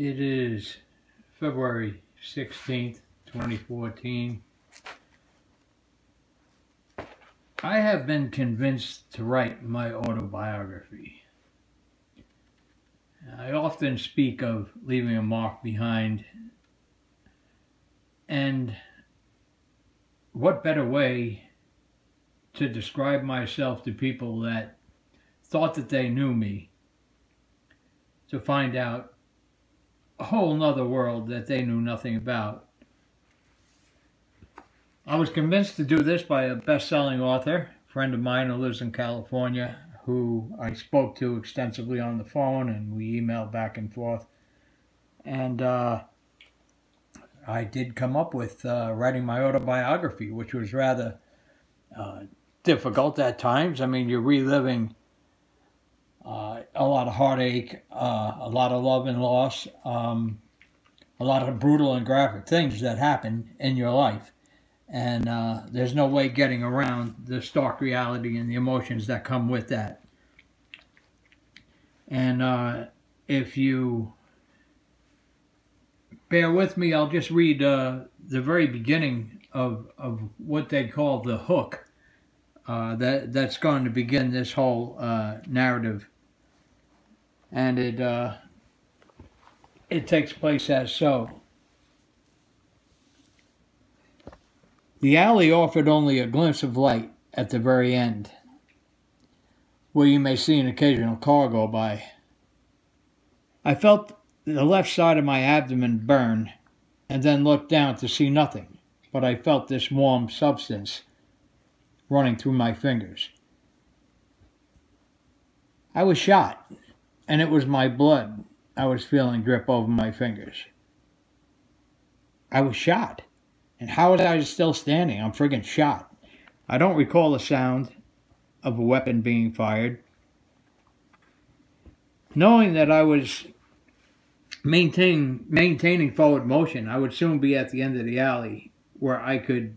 It is February 16th, 2014. I have been convinced to write my autobiography. I often speak of leaving a mark behind, and what better way to describe myself to people that thought that they knew me, to find out a whole nother world that they knew nothing about. I was convinced to do this by a best-selling author, a friend of mine who lives in California, who I spoke to extensively on the phone, and we emailed back and forth. And I did come up with writing my autobiography, which was rather difficult at times. I mean, you're reliving a lot of heartache, a lot of love and loss, a lot of brutal and graphic things that happen in your life. And there's no way getting around the stark reality and the emotions that come with that. And if you bear with me, I'll just read the very beginning of what they call the hook that's going to begin this whole narrative. And it takes place as so. The alley offered only a glimpse of light at the very end, where you may see an occasional car go by. I felt the left side of my abdomen burn, and then looked down to see nothing, but I felt this warm substance running through my fingers. I was shot, and it was my blood I was feeling drip over my fingers. I was shot. And how was I still standing? I'm friggin' shot. I don't recall the sound of a weapon being fired. Knowing that I was maintaining forward motion, I would soon be at the end of the alley where I could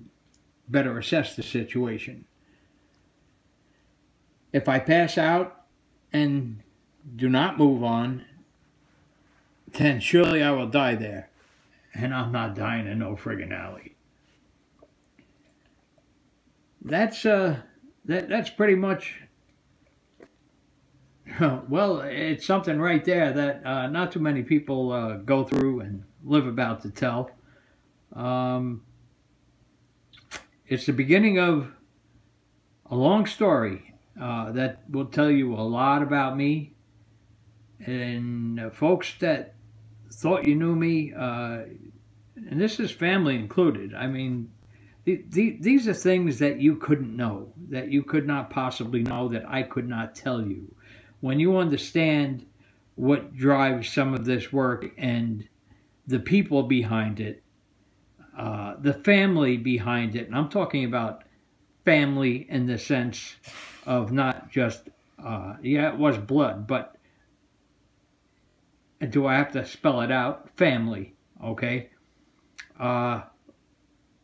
better assess the situation. If I pass out and do not move on, then surely I will die there. And I'm not dying in no friggin' alley. That's pretty much, well, it's something right there that not too many people go through and live about to tell. It's the beginning of a long story that will tell you a lot about me. And folks that thought you knew me, and this is family included, I mean, these are things that you couldn't know, that you could not possibly know, that I could not tell you. When you understand what drives some of this work and the people behind it, the family behind it, and I'm talking about family in the sense of not just, yeah, it was blood, but do I have to spell it out? Family, okay?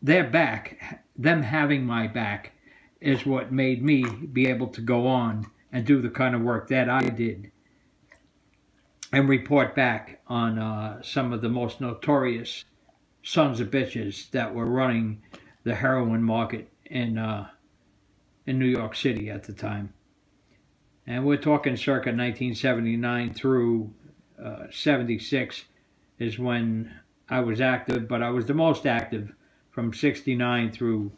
Their back, them having my back, is what made me be able to go on and do the kind of work that I did and report back on some of the most notorious sons of bitches that were running the heroin market in New York City at the time. And we're talking circa 1979 through 76 is when I was active, but I was the most active from 69 through,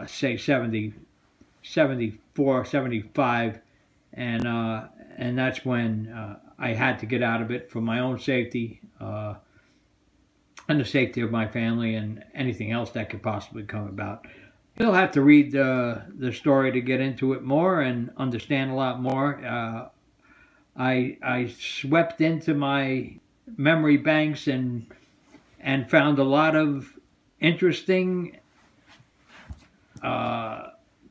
say, 70, 74, 75, and that's when I had to get out of it for my own safety and the safety of my family and anything else that could possibly come about. You'll have to read the story to get into it more and understand a lot more. I swept into my memory banks and found a lot of interesting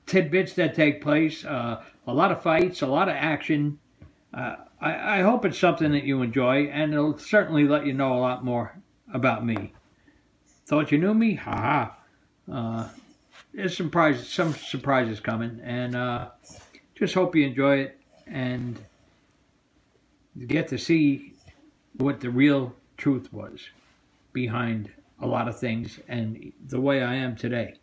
tidbits that take place, a lot of fights, a lot of action. I hope it's something that you enjoy, and it'll certainly let you know a lot more about me. Thought you knew me? Ha-ha. There's some surprises coming, and just hope you enjoy it and get to see what the real truth was behind a lot of things and the way I am today.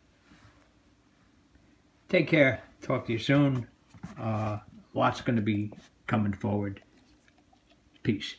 Take care. Talk to you soon. Lots going to be coming forward. Peace.